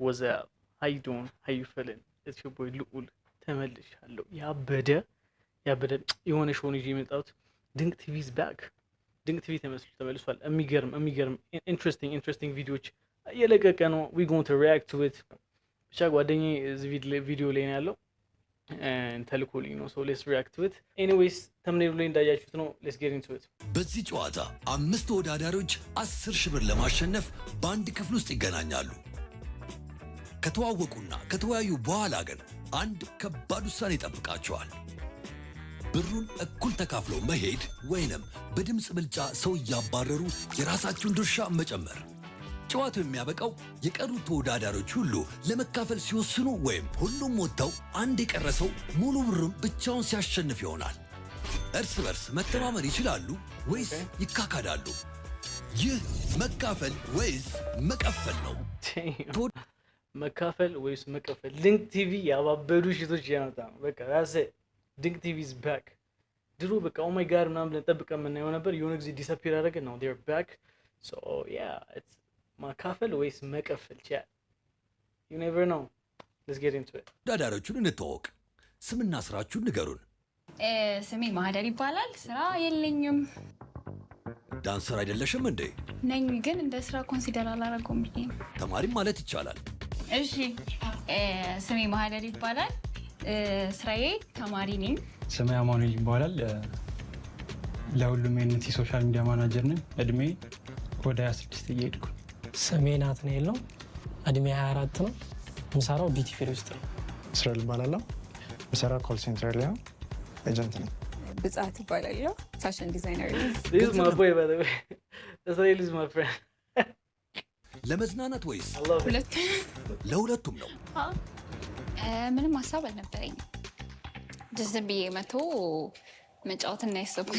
What's up? How you doing? How you feeling? It's your boy ልዑል ተመልሻለሁ። ያበደ የሆነ ሾውን ይዤ የመጣሁት ድንቅ ቲቪ ኢዝ ባክ። ድንቅ ቲቪ ተመልሷል። የሚገርም ኢንትረስቲንግ ቪዲዮዎች እየለቀቀ ነው። ዊ ጎይንግ ቱ ሪአክት ቱ ኢት። ብቻ ጓደኛዬ እዚህ ቪዲዮ ላይ ነው ያለው ተልኮልኝ ነው። ሶ ሌትስ ሪአክት ቱ ኢት። ኤኒዌይስ ተምኔሉ ላይ እንዳያችሁት ነው። ሌትስ ጌት ኢንቱ ኢት። በዚህ ጨዋታ 5 ተወዳዳሪዎች 10 ሺህ ብር ለማሸነፍ በአንድ ክፍል ውስጥ ይገናኛሉ። ከተዋወቁና ከተወያዩ በኋላ ግን አንድ ከባድ ውሳኔ ይጠብቃቸዋል። ብሩን እኩል ተካፍለው መሄድ ወይንም በድምጽ ብልጫ ሰው እያባረሩ የራሳቸውን ድርሻ መጨመር። ጨዋታው የሚያበቃው የቀሩ ተወዳዳሪዎች ሁሉ ለመካፈል ሲወስኑ ወይም ሁሉም ወጥተው አንድ የቀረሰው ሙሉ ብሩን ብቻውን ሲያሸንፍ ይሆናል። እርስ በርስ መተማመን ይችላሉ ወይስ ይካካዳሉ? ይህ መካፈል ወይስ መቀፈል ነው? መካፈል ወይስ መቀፈል? ድንቅ ቲቪ ያባበዱ ሽቶች ያመጣ ነው። በቃ ራሴ ድንቅ ቲቪ ኢዝ ባክ። ድሮ በቃ ኦ ማይ ጋድ ምናምን ብለን ጠብቀን የምናየው ነበር። የሆነ ጊዜ ዲስአፒር አደረገ ነው። ዴር ባክ። ሶ ያ ኢትስ መካፈል ወይስ መቀፈል? ቻት ዩ ኔቨር ኖ። ሌትስ ጌት ኢንቱ ኢት። ተወዳዳሪዎቹን እንተዋወቅ። ስምና ስራችሁን ንገሩን። ስሜ ማህደር ይባላል። ስራ የለኝም። ዳንሰር አይደለሽም እንዴ? ነኝ፣ ግን እንደ ስራ ኮንሲደር አላደረገውም ብዬ ነው። ተማሪም ማለት ይቻላል። እሺ፣ ስሜ ማህደር ይባላል። ስራዬ ተማሪ ነኝ። ስሜ አማኑኤል ይባላል። ለሁሉም አይነት የሶሻል ሚዲያ ማናጀር ነኝ። እድሜ ወደ 26 እየሄድኩ። ስሜ ናትናኤል ነው። እድሜ 24 ነው። የምሰራው ዲቲ ፊል ውስጥ ነው። እስራኤል እባላለሁ። የምሰራው ኮል ሴንተር ላይ ኤጀንት ነኝ። ብጻት ይባላለሁ። ፋሽን ዲዛይነር ነኝ። This is my boy by the way. Israel is my friend. ለመዝናናት ወይስ ለሁለቱም ነው? ምንም ሀሳብ አልነበረኝም። ዝም ብዬ መቶ መጫወት እና ያሰብኩ።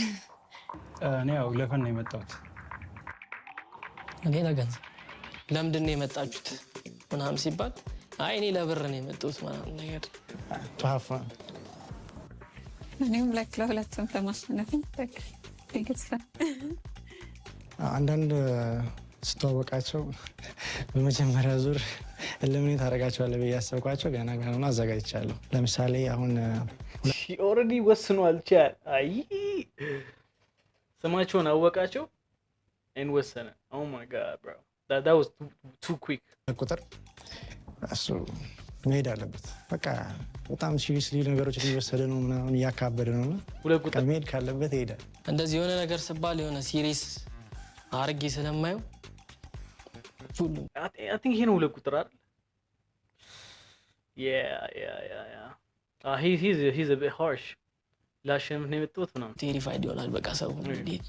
እኔ ያው ለፈን ነው የመጣሁት። እኔ ለገንዘብ ለምንድን ነው የመጣችሁት ምናምን ሲባል አይ እኔ ለብር ነው የመጣሁት ምናምን ነገር ቷፋ እኔም ለሁለቱም ለማሸነፍኝ አንዳንድ ስተዋወቃቸው በመጀመሪያ ዙር ለምን ታደርጋቸዋለህ ብዬ ያሰብኳቸው ገና አዘጋጅቻለሁ። ለምሳሌ አሁን ኦልሬዲ ወስኗል። ቻት አይ ስማቸውን አወቃቸው እንወሰነ። ኦ ማይ ጋድ ብሮ that was too quick። ቁጥር እሱ መሄድ አለበት። በቃ በጣም ሲሪየስሊ ነገሮች እየወሰደ ነው ምናምን እያካበደ ነው እና ሁለት ቁጥር መሄድ ካለበት ይሄዳል። እንደዚህ የሆነ ነገር ስባል የሆነ ሲሪየስ አርጌ ስለማየው ሁሉ I think he ነው ሁለት ቁጥር አይደል? Yeah. He's a bit harsh. ላሸንፍ ነው የመጣሁት ምናምን ቴሪፋይድ ይሆናል። በቃ ሰው እንዴት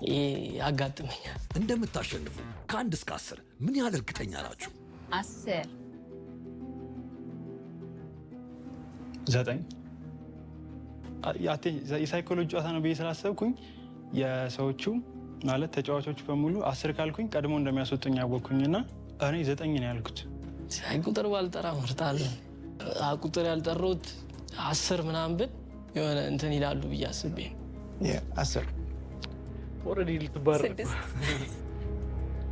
ይሄ ያጋጥመኛል። እንደምታሸንፉ ከ1 እስከ 10 ምን ያህል እርግጠኛ ናችሁ? 10 9 የሳይኮሎጂ ጨዋታ ነው ብዬ ስላሰብኩኝ የሰዎቹ ማለት ተጫዋቾቹ በሙሉ 10 ካልኩኝ ቀድሞ እንደሚያስወጡኝ ያወቅኩኝና እኔ 9 ነው ያልኩት። አይ ቁጥር ባልጠራ መርጣለሁ። ቁጥር ያልጠሩት 10 ምናምን ብል የሆነ እንትን ይላሉ ብዬ አስቤ 10 ኦልሬዲ ልትባረር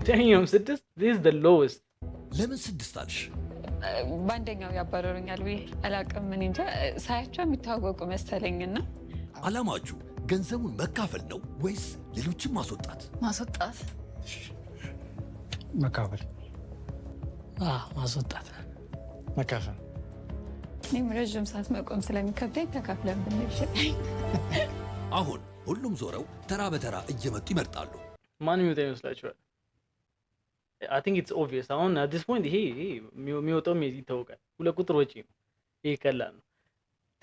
ዳኛውም 6 this is the lowest። ለምን 6 አልሽ? በአንደኛው ያባረሩኛል ብዬ አላውቅም። እኔ እንጃ ሳያቸው የሚታወቁ መሰለኝና አላማችሁ ገንዘቡን መካፈል ነው ወይስ ሌሎችን ማስወጣት? ማስወጣት። መካፈል። ማስወጣት። መካፈል። እኔም ረዥም ሰዓት መቆም ስለሚከብደኝ ተካፍለን ብንል። አሁን ሁሉም ዞረው ተራ በተራ እየመጡ ይመርጣሉ። ማን የሚወጣ ይመስላችኋል? I think it's obvious። አሁን at this point ይሄ የሚወጣው ይታወቃል። ሁለት ቁጥር ወጪ ነው። ይሄ ቀላል ነው።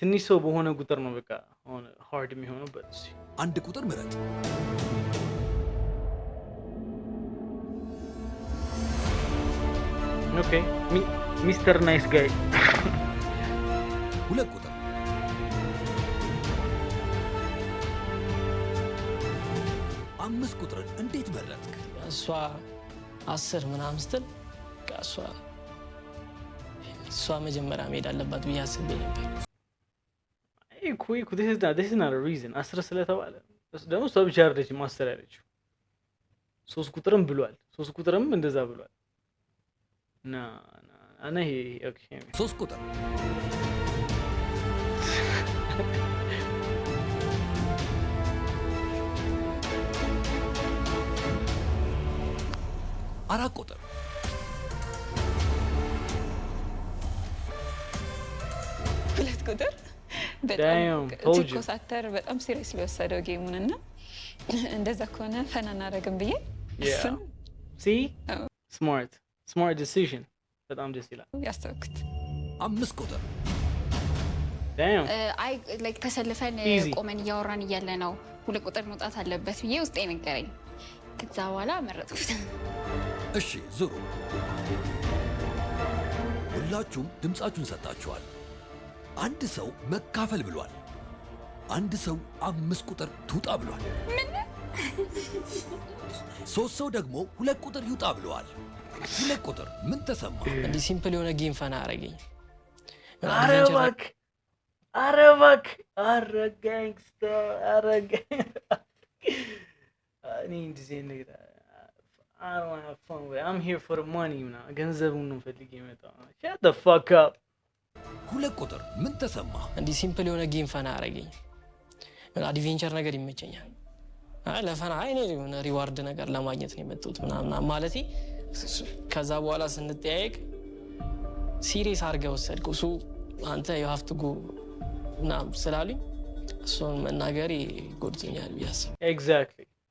ትንሽ ሰው በሆነ ቁጥር ነው በቃ አሁን ሃርድ የሚሆነው። በስ አንድ ቁጥር ምረጥ። ኦኬ ሚስተር ናይስ ጋይ። 2 ቁጥር። 5 ቁጥርን እንዴት መረጥክ? እሷ 10 ምናምን ስትል እሷ መጀመሪያ መሄድ አለባት ብዬ አስቤ ነበር። this is not a reason 10 ስለተባለ ደግሞ እሷ ብቻ አይደለችም ማስተር ያለችው። 3 ቁጥርም ብሏል። 3 ቁጥርም እንደዛ ብሏል። ና እኔ ኦኬ 3 ቁጥር አራት ቁጥር ሁለት ቁጥር Damn, told you. ኮሳተር በጣም ሲሪየስ ሊወሰደው ጌሙን እና እንደዛ ከሆነ ፈን አናደርግም ብዬ እሱን see smart decision በጣም ደስ ይላል። ያሰብኩት 5 ቁጥር damn አይ ላይክ ተሰልፈን Easy. ቆመን እያወራን እያለ ነው 2 ቁጥር መውጣት አለበት ብዬ ውስጤ ነገረኝ። ከዛ በኋላ መረጥኩት። እሺ ዙሩ። ሁላችሁም ድምፃችሁን ሰጣችኋል። አንድ ሰው መካፈል ብሏል። አንድ ሰው 5 ቁጥር ትውጣ ብሏል። 3 ሰው ደግሞ 2 ቁጥር ይውጣ ብለዋል። 2 ቁጥር ምን ተሰማ? እንዲህ ሲምፕል የሆነ ጌም ፈና አረገኝ። ኧረ እባክህ ኧረ ጋንግስተር ኧረ እኔ እንደዚህ ነገር I don't have fun with it. I'm here for the money ምናምን ገንዘቡን ነው ፈልጌ የመጣው። Shut the fuck up 2 ቁጥር ምን ተሰማ? እንዲህ ሲምፕል የሆነ ጌም ፈና አረገኝ። አድቬንቸር ነገር ይመቸኛል። ለፈና እኔ የሆነ ሪዋርድ ነገር ለማግኘት ነው የመጣሁት ምናምን ማለቴ። ከዛ በኋላ ስንጠያየቅ ሲሪየስ አድርገህ ወሰድከው። እሱ አንተ you have to go ምናምን ስላሉኝ እሱን መናገሬ ጎድቶኛል ብዬ አስባለሁ።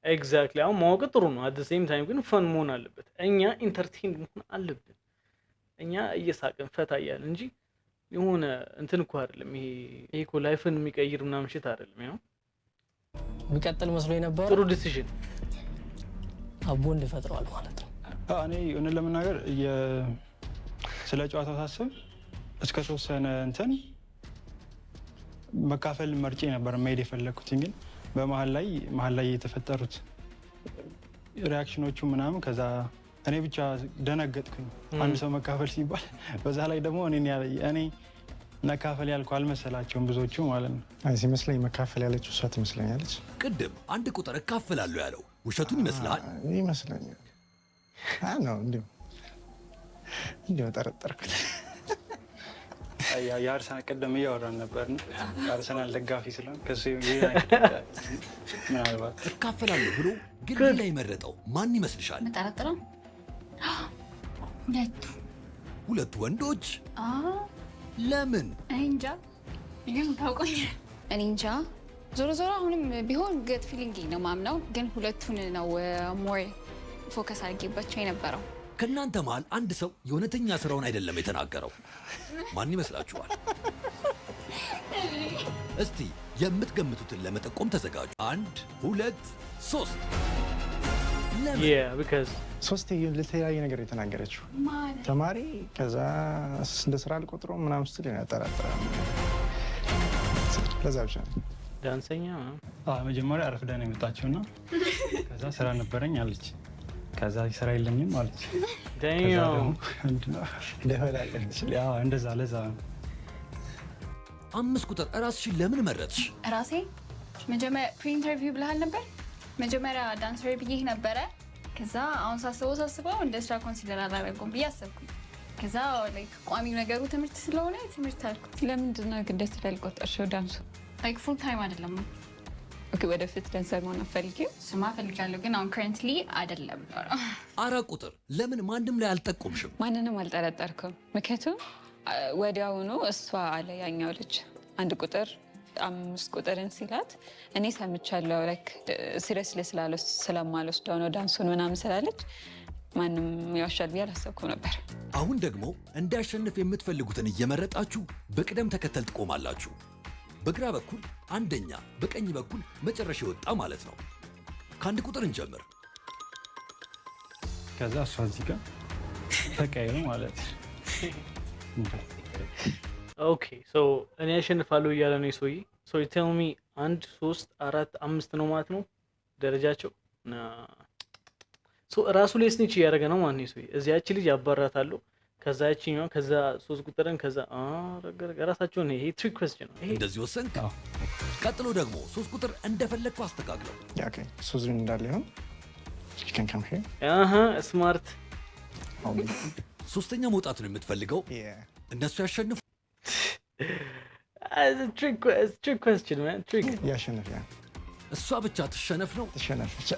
ኤግዛክትሊ አሁን ማወቅ ጥሩ ነው። አት ሴም ታይም ግን ፈን መሆን አለበት። እኛ ኢንተርቴን መሆን አለብን። እኛ እየሳቅን ፈታ እያልን እንጂ የሆነ እንትን እኮ አይደለም። ይሄ እኮ ላይፍን የሚቀይር ምናምን ሽት አይደለም። ያው የሚቀጥል መስሎ የነበረ ጥሩ ዲሲዥን አቦ እንድፈጥረዋል ማለት ነው። እኔ እውነት ለመናገር ስለ ጨዋታው ሳስብ እስከ ተወሰነ እንትን መካፈል መርጬ ነበር መሄድ የፈለግኩት። ግን በመሀል ላይ የተፈጠሩት ሪያክሽኖቹ ምናምን ከዛ እኔ ብቻ ደነገጥኩኝ። አንድ ሰው መካፈል ሲባል በዛ ላይ ደግሞ እኔ መካፈል ያልኩ አልመሰላቸውም ብዙዎቹ ማለት ነው። አይ ሲመስለኝ መካፈል ያለችው እሷ ትመስለኛለች። ቅድም 1 ቁጥር እካፈላለሁ ያለው ውሸቱን ይመስላል ይመስለኛል። ነው እንዲሁ ጠረጠርኩት። የአርሰናል ቅድም እያወራን ነበር ነው የአርሰናል ደጋፊ ስለሆነ ከሱ ምናልባት እካፈላለሁ ብሎ ግን ሌላ የመረጠው ማን ይመስልሻል? መጠረጥረው ሁለቱ ወንዶች ለምን? እንጃ ግን ታውቆኝ እኔ እንጃ። ዞሮ ዞሮ አሁንም ቢሆን ገት ፊሊንግ ነው ማምነው፣ ግን ሁለቱን ነው ሞር ፎከስ አድርጌባቸው የነበረው። ከእናንተ መሃል አንድ ሰው የእውነተኛ ስራውን አይደለም የተናገረው። ማን ይመስላችኋል? እስቲ የምትገምቱትን ለመጠቆም ተዘጋጁ። 1 2 3 ለምን? ሶስቴ ለተለያየ ነገር የተናገረችው ተማሪ ከዛ እንደ ስራ አልቆጥሮ ምናምን ስትል ያጠራጥራል። ለዛ ብቻ ዳንሰኛ መጀመሪያ አረፍዳ ነው የመጣችውና ከዛ ስራ ነበረኝ አለች። ከዛ ስራ የለኝም አለች። እንደዛ ለዛ 5 ቁጥር ራስሽን ለምን መረጥሽ? ራሴ መጀመሪያ ፕሪ-ኢንተርቪው ብለሃል ነበር። መጀመሪያ ዳንሰር ብዬ ነበረ። ከዛ አሁን ሳስበው እንደ ስራ ኮንሲደር አላደረገውም ብዬ አሰብኩኝ። ከዛ ላይክ ቋሚው ነገሩ ትምህርት ስለሆነ ትምህርት አልኩት። ለምንድን ነው ግን ደስ ያልቆጠርሽው ዳንሱ? ላይክ ፉል ታይም አይደለም። ኦኬ ወደፊት ዳንሰር መሆን አትፈልጊም? እሱማ እፈልጋለሁ፣ ግን አሁን ከረንትሊ አይደለም። 4 ቁጥር ለምን ማንም ላይ አልጠቆምሽም? ማንንም አልጠረጠርኩም። ምክንያቱም ወዲያውኑ እሷ አለ ያኛው ልጅ 1 ቁጥር 5 ቁጥርን ሲላት እኔ ሰምቻለሁ። ላይክ ሲሪየስሊ ስለማልወስደው ነው ዳንሱን ምናምን ስላለች ማንም ያዋሻል ብዬ አላሰብኩም ነበር። አሁን ደግሞ እንዲያሸንፍ የምትፈልጉትን እየመረጣችሁ በቅደም ተከተል ትቆማላችሁ። በግራ በኩል አንደኛ፣ በቀኝ በኩል መጨረሻ የወጣ ማለት ነው። ከ1 ቁጥር እንጀምር። ከዛ እሷ እዚህ ጋር ተቀየሩ ማለት ኦኬ ሶ እኔ ያሸንፋለሁ እያለ ነው ሰውዬ። ሶ ቴል ሚ 1 3 4 5 ነው ማለት ነው ደረጃቸው። ሶ ራሱ ላይ ስኒች እያደረገ ነው ማለት ነው ሰውዬ። እዚያች ልጅ ያባራታለሁ፣ ከዛ ያቺኛው፣ ከዛ 3 ቁጥርን፣ ከዛ ራሳቸው ነው። ይሄ ትሪክ ኩዌስችን ነው። ይሄ እንደዚህ ወሰንክ። ቀጥሎ ደግሞ 3 ቁጥር እንደፈለግኩ አስተካክለው። ኦኬ ሶ ዝም እንዳለ ይሁን። you can come here ስማርት ሶስተኛ መውጣት ነው የምትፈልገው? እነሱ ያሸንፉ። trick question man trick ያሸንፍ ያ እሷ ብቻ ትሸነፍ ነው? ተሸነፍ ብቻ።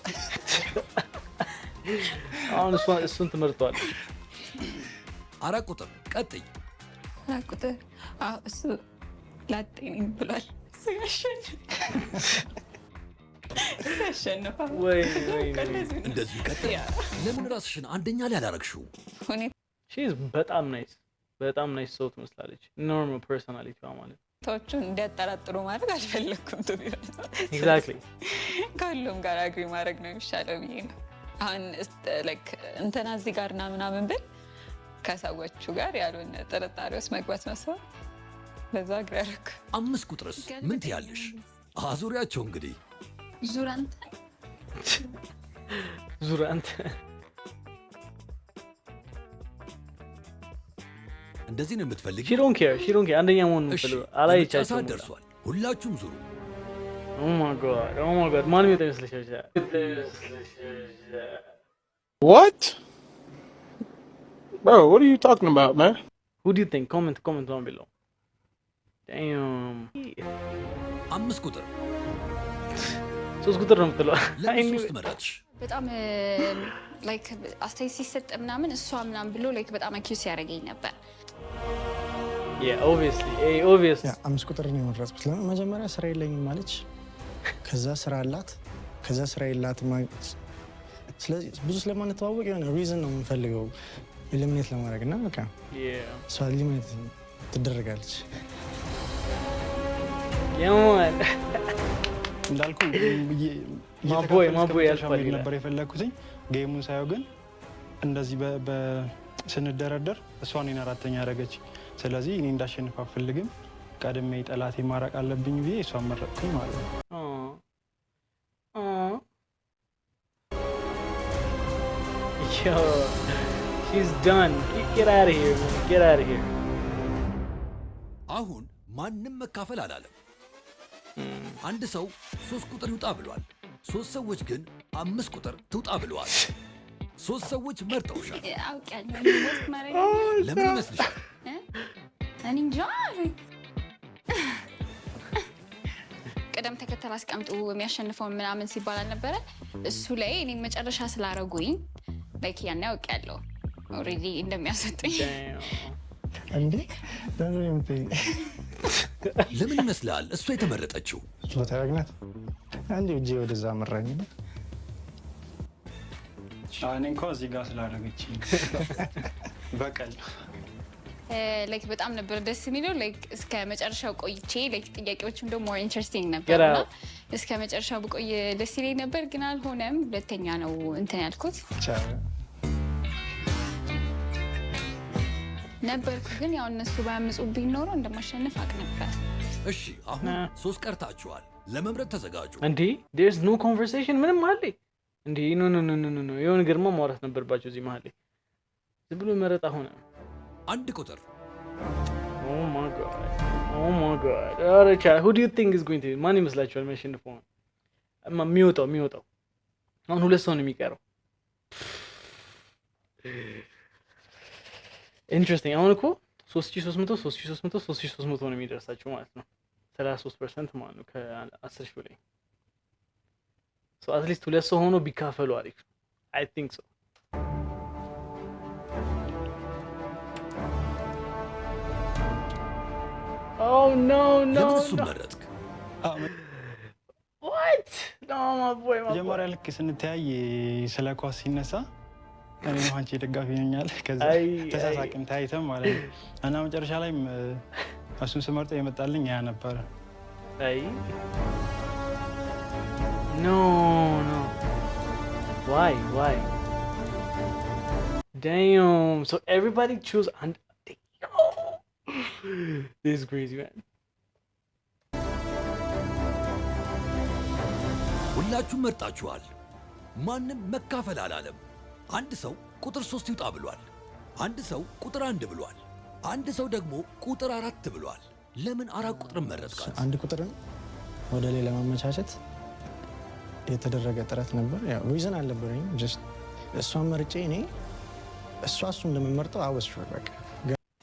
አሁን እሱን ትመርጠዋል። 4 ቁጥር ቀጥይ። 4 ቁጥር እሱ ላጤኝ ብሏል። እሱ ያሸንፋል። ወይ እንደዚህ ቀጥይ። ለምን ራስሽን አንደኛ ላይ አላረግሽው? she's በጣም ናይስ ሰው ትመስላለች። ኖርማል ፐርሶናሊቲዋ ማለት ታዎቹን እንዲያጠራጥሩ ማድረግ አልፈለኩም። ኤግዛክትሊ ከሁሉም ጋር አግሪ ማድረግ ነው የሚሻለው ብዬ ነው። አሁን እንትና እዚህ ጋር ና ምናምን ብል ከሰዎቹ ጋር ያሉን ጥርጣሬ ውስጥ መግባት መስዋል። በዛ አግሪ ያደረኩ። 5 ቁጥርስ ምን ትያለሽ? አዙሪያቸው እንግዲህ ዙራንተ እንደዚህ ነው የምትፈልጊ? she don't care አንደኛ መሆን ነው አላየቻቸው ደርሷል። ሁላችሁም ዙሩ። oh my god ማን ይወጣ ይመስልሻል? What? Bro, what are you talking about, man? who do you think? comment down below. damn 5 ቁጥር 3 ቁጥር ነው የምትለው። ለምን 3 መረጥሽ? በጣም ላይክ አስተያየት ሲሰጥ ምናምን እሷ ምናምን ብሎ ላይክ በጣም አኪዩስ ያደርገኝ ነበር። obviously 5 ቁጥር ነው የመረጥኩት። ለምን መጀመሪያ ስራ የለኝም ማለች፣ ከዛ ስራ አላት፣ ከዛ ስራ የላትም። ስለዚህ ብዙ ስለማንተዋወቅ የሆነ ሪዝን ነው የምንፈልገው ኤሊሚኔት ለማድረግ እና በቃ እሷ ኤሊሚኔት ትደረጋለች። እንዳልኩ ማቦይ ያልፋል ነበር የፈለግኩትኝ ጌሙን ሳየው፣ ግን እንደዚህ ስንደረደር እሷ እኔን 4ኛ ያደረገች። ስለዚህ እኔ እንዳሸንፍ አልፈልግም፣ ቀድሜ ጠላቴ ማራቅ አለብኝ ብዬ እሷን መረጥኩኝ ማለት ነው። Yo, she's done. Get out of here, man. Get out of here. አሁን ማንም መካፈል አላለም። አንድ ሰው 3 ቁጥር ይውጣ ብሏል። 3 ሰዎች ግን 5 ቁጥር ትውጣ ብለዋል። 3 ሰዎች መርጠውሻል። ለምን ይመስልሻል? እኔ እንጃ። ቅደም ተከተል አስቀምጡ የሚያሸንፈውን ምናምን ሲባል አልነበረ? እሱ ላይ እኔ መጨረሻ ስላረጉኝ ላይክ ያን ያውቃለሁ ኦልሬዲ እንደሚያሰጡኝ። እንዴ ለምን ይመስላል እሷ የተመረጠችው? ስለታረግናት አንዴ እጄ ወደዛ መራኝ። እኔ እንኳን እዚህ ጋር ስላደረገችኝ በቀል ላይክ በጣም ነበር ደስ የሚለው። ላይክ እስከ መጨረሻው ቆይቼ ላይክ ጥያቄዎችም ደግሞ ሞር ኢንተረስቲንግ ነበርና እስከ መጨረሻው ብቆይ ደስ ይለኝ ነበር፣ ግን አልሆነም። ሁለተኛ ነው እንትን ያልኩት ነበርኩ፣ ግን ያው እነሱ ባያምፁብኝ ኖሮ እንደማሸንፍ አውቅ ነበር። እሺ አሁን 3 ቀርታችኋል። ለመምረጥ ተዘጋጁ። እንዴ there's no conversation ምንም አለ እንዴ? ኖ የሆነ ግርማ ማውራት ነበርባቸው እዚህ መሀል ላይ ዝም ብሎ መረጣ ሆነ። 1 ቁጥር oh my god አረቻ who do you think is going to ማን ይመስላችኋል የሚያሸንፈው? የሚወጣው አሁን 2 ሰው ነው የሚቀረው። ኢንትረስቲንግ። አሁን እኮ 3300 ነው የሚደርሳቸው ማለት ነው። 33% ማለት ነው ከ10 ሺህ ላይ። ሶ አትሊስት 2 ሰው ሆኖ ቢካፈሉ አሪፍ። አይ ቲንክ ሶ። ኦ ኖ ለምን እሱን መረጥክ? what no my boy መጀመሪያ ልክ ስንተያይ ስለ ኳስ ሲነሳ እኔ ነው አንቺ ደጋፊ ነኛል። ከዛ ተሳሳቅን ታይተም ማለት ነው። እና መጨረሻ ላይ እሱን ስመርጠው የመጣልኝ ያ ነበር። አይ no why damn so everybody choose and this is crazy man. ሁላችሁም መርጣችኋል። ማንም መካፈል አላለም። አንድ ሰው ቁጥር 3 ይውጣ ብሏል። አንድ ሰው ቁጥር 1 ብሏል። አንድ ሰው ደግሞ ቁጥር 4 ብሏል። ለምን 4 ቁጥርን መረጥካት? አንድ ቁጥርን ወደ ሌላ ማመቻቸት የተደረገ ጥረት ነበር። ያው ሪዝን አልነበረኝም። ጀስት እሷን መርጬ እኔ እሷ እሱ እንደምመርጠው አወስ ሹር በቃ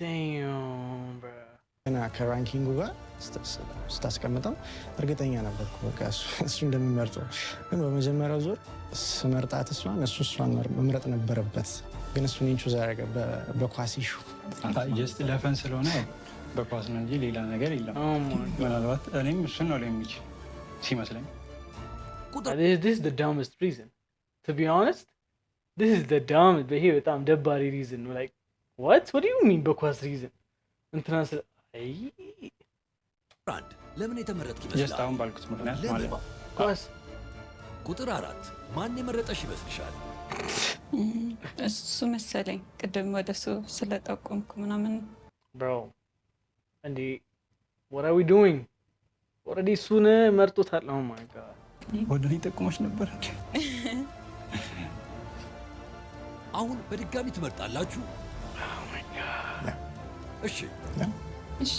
Damn, bro. ገና ከራንኪንጉ ጋር ስታስቀምጠው እርግጠኛ ነበርኩ በቃ እሱ እንደምመርጠው። ግን በመጀመሪያው ዙር ስመርጣት እሷን መምረጥ ነበረበት። ግን እሱ እኔን ቹዝ አደረገ በኳስ ኢሹ። ጀስት ለፈን ስለሆነ በኳስ ነው እንጂ ሌላ ነገር የለም። ምናልባት እኔም እሱን ነው የሚችል ሲመስለኝ። This is the dumbest reason. To be honest, this is the dumbest. But here, በጣም ደባሪ reason. Like, what? What do you mean በኳስ reason? እንትና ስለ አንድ ለምን የተመረጥክ ጀስት ይመስላል? አሁን ባልኩት ምክንያት ማለት ነው። ኳስ ቁጥር 4 ማን የመረጠሽ ይመስልሻል? እሱ መሰለኝ ቅድም ወደሱ ስለጠቆምኩ ምናምን። bro. እንዴ what are we doing? already እሱን መርጦታል። Oh my god. ወደ እኔ ጠቁመሽ ነበር። አሁን በድጋሚ ትመርጣላችሁ? Oh my god. እሺ እሺ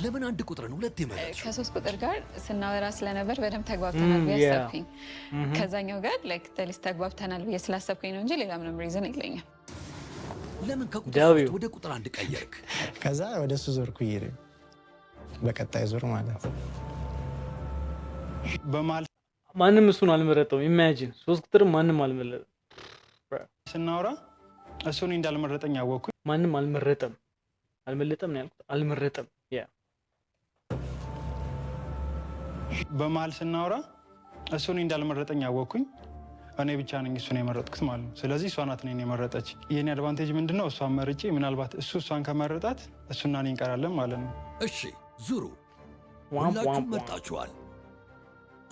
ለምን አንድ ቁጥርን ሁለት የመረጥሽ? ከሶስት ቁጥር ጋር ስናወራ ስለነበር በደንብ ተግባብተናል ብዬ yeah. አሰብኩኝ። ከዛኛው ጋር ላይክ ተሊስ ተግባብተናል ብዬ ስላሰብኩኝ ነው እንጂ ሌላ ምንም ሪዝን የለኝም። ለምን ከቁጥር W 3 ወደ ቁጥር 1 ቀየርክ? ከዛ ወደ እሱ ዞርኩ እየሄደ በቀጣይ ዙር ማለት ነው። በመሀል ማንም እሱን አልመረጠውም። ኢማጂን 3 ቁጥር ማንም አልመረጠም። ስናወራ እሱ እኔ እንዳልመረጠኝ አወቅኩኝ። ማንም አልመረጠም። አልመለጠም ነው ያልኩት። አልመረጠም። ያ በመሀል ስናወራ እሱ እኔ እንዳልመረጠኝ አወቅኩኝ። እኔ ብቻ ነኝ እሱን የመረጥኩት ማለት ነው። ስለዚህ እሷ ናት እኔን የመረጠች። የኔ አድቫንቴጅ ምንድነው? እሷን መርጬ ምናልባት እሷን ከመረጣት እሱና እኔ እንቀራለን ማለት ነው። እሺ ዙሩ ሁላችሁም መርጣችኋል።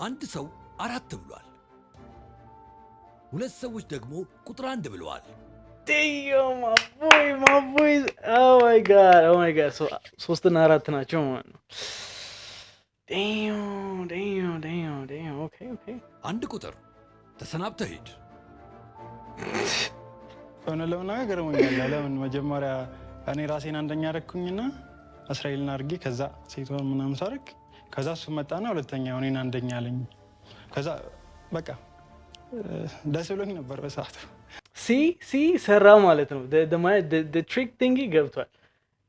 አንድ ሰው 4 ብሏል። ሁለት ሰዎች ደግሞ ቁጥር 1 ብለዋል። damn my boy. Oh my god. So 3 እና 4 ናቸው ማለት ነው። damn. Okay. አንድ ቁጥር ተሰናብተህ ሂድ። ሆነ ለመናገር ገርሞኛል። ለምን መጀመሪያ እኔ ራሴን አንደኛ አደረኩኝና እስራኤልን አድርጌ ከዛ ሴቷን ምናምን ሳደርግ ከዛ እሱ መጣና ሁለተኛው እኔን አንደኛ አለኝ። ከዛ በቃ ደስ ብሎኝ ነበር በሰዓቱ። ሲ ሰራ ማለት ነው። the trick thing ገብቷል።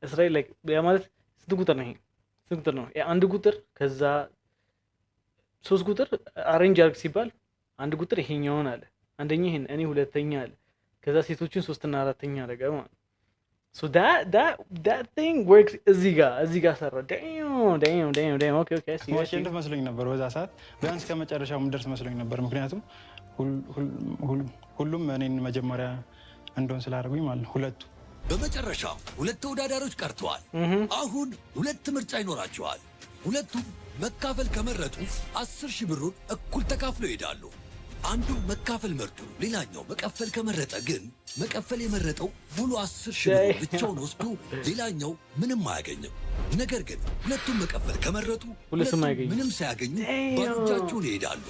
እስራኤል like ያ ማለት ስንት ቁጥር ነው? ይሄ ስንት ቁጥር ነው? አንድ ቁጥር ከዛ 3 ቁጥር አሬንጅ አርግ ሲባል አንድ ቁጥር ይሄኛውን አለ፣ አንደኛ ይሄን፣ እኔ ሁለተኛ አለ፣ ከዛ ሴቶችን 3 እና 4ኛ አደረገ ማለት ነው። so that thing works እዚህ ጋር ሰራ። damn okay ማሸነፍ መስሎኝ ነበር በዛ ሰዓት። ቢያንስ ከመጨረሻው ምደርስ መስሎኝ ነበር። ምክንያቱም ሁሉም እኔን መጀመሪያ እንደሆን ስላደረጉኝ ማለት ነው። ሁለቱ በመጨረሻ 2 ተወዳዳሪዎች ቀርተዋል። አሁን 2 ምርጫ ይኖራቸዋል። ሁለቱም መካፈል ከመረጡ 10,000 ብሩን እኩል ተካፍለው ይሄዳሉ። አንዱ መካፈል መርጡ፣ ሌላኛው መቀፈል ከመረጠ ግን መቀፈል የመረጠው ሙሉ 10,000 ብር ብቻውን ወስዶ ሌላኛው ምንም አያገኝም። ነገር ግን ሁለቱም መቀፈል ከመረጡ ሁለቱም ምንም ሳያገኙ ባዶ እጃቸውን ይሄዳሉ።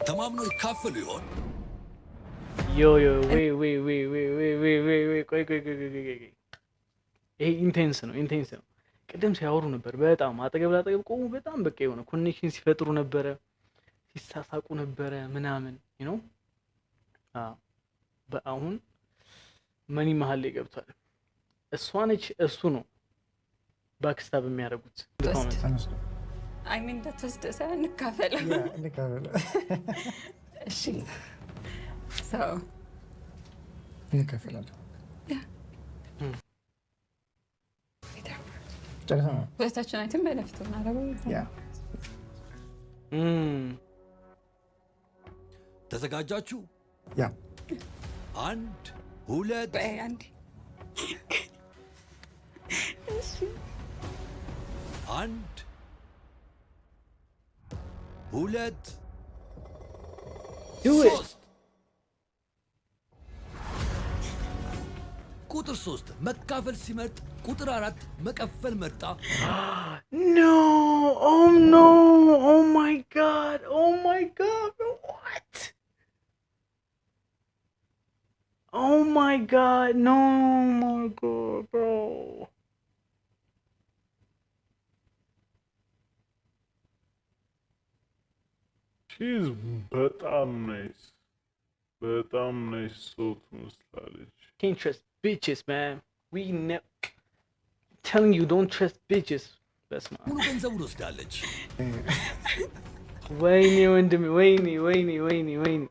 ተማምነው ይካፈሉ ይሆን? ቆይ ይሄ ኢንቴንስ ነው። ቅድም ሲያወሩ ነበር። በጣም አጠገብ ላጠገብ ቆሙ። በጣም በቃ የሆነ ኮኔክሽን ሲፈጥሩ ነበረ፣ ሲሳሳቁ ነበረ ምናምን ነው። በአሁን መኒ መሀል ላይ ገብቷል። እሷ ነች እሱ ነው ባክስታብ የሚያደርጉት። አይ ሚን ተስደ ሳይሆን እንካፈል። እሺ ሰው እንካፈላለን። ሁለታችን አይተን በለፊት እናደርገው። ተዘጋጃችሁ? ያ 1 2 አንዴ 1 2 3 ቁጥር 3 መካፈል ሲመርጥ ቁጥር 4 መቀፈል መርጣ። no oh my god what oh my god no my god bro She's በጣም nice. በጣም nice ሰው ትመስላለች። Can't trust bitches, man. We never telling you don't trust bitches. በስመ አብ ሙሉ ገንዘቡን ወስዳለች። ወይኔ ወንድሜ ወይኔ ወይኔ ወይኔ ወይኔ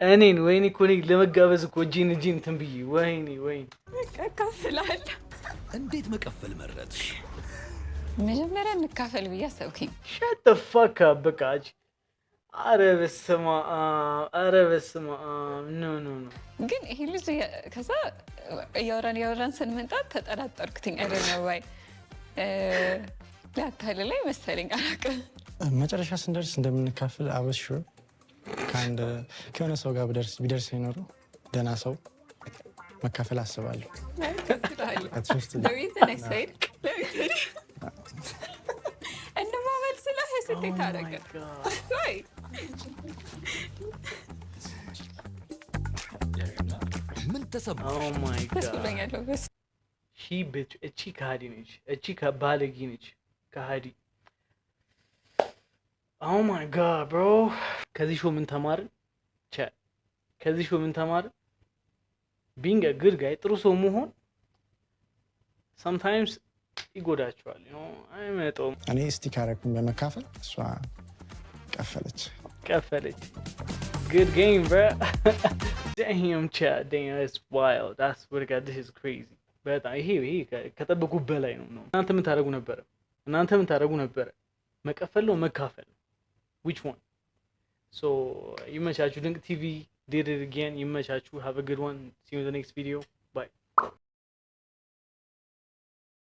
እኔን ወይኔ እኮ እኔ ለመጋበዝ እኮ እጄን እንትን ብዬ ወይኔ ወይኔ እካፍላለሁ። እንዴት መቀፈል መረጥሽ? መጀመሪያ እንካፈል ብዬ አሰብኩኝ። shut the fuck up በቃ አንቺ ኧረ በስመ አብ ኖ ግን ይሄ ልጅ ከዛ እያወራን ስንመጣ ተጠራጠርኩትኝ። አይደነዋይ ሊያታልላይ መሰለኝ አላውቅም። መጨረሻ ስንደርስ እንደምንካፈል አበሽ ከሆነ ሰው ጋር ቢደርስ ይኖሩ ደህና ሰው መካፈል አስባለሁ። እንደማመል ስለ ስቴት አደረገ ምን ተሰማሽ? oh my ደስ god ብሎኛል። እቺ ከሃዲ ነች። እቺ ከባለጌ ነች ከሃዲ። oh my god bro ከዚህ ሾው ምን ተማርን? ከዚህ ሾው ምን ተማርን? being a good guy ጥሩ ሰው መሆን sometimes ይጎዳቸዋል። አይመጣውም። እኔ ስቲክ አደረኩኝ በመካፈል እሷ ቀፈለች። good game bro. damn chat damn that's wild. that's what I got. This is crazy. በጣም ይሄ ከጠበቁ በላይ ነው። እናንተ ምን ታደርጉ ነበረ? መቀፈል ነው መካፈል? which one? so ይመቻችሁ። ድንቅ ቲቪ did it again. ይመቻችሁ. have a good one. see you in the next video.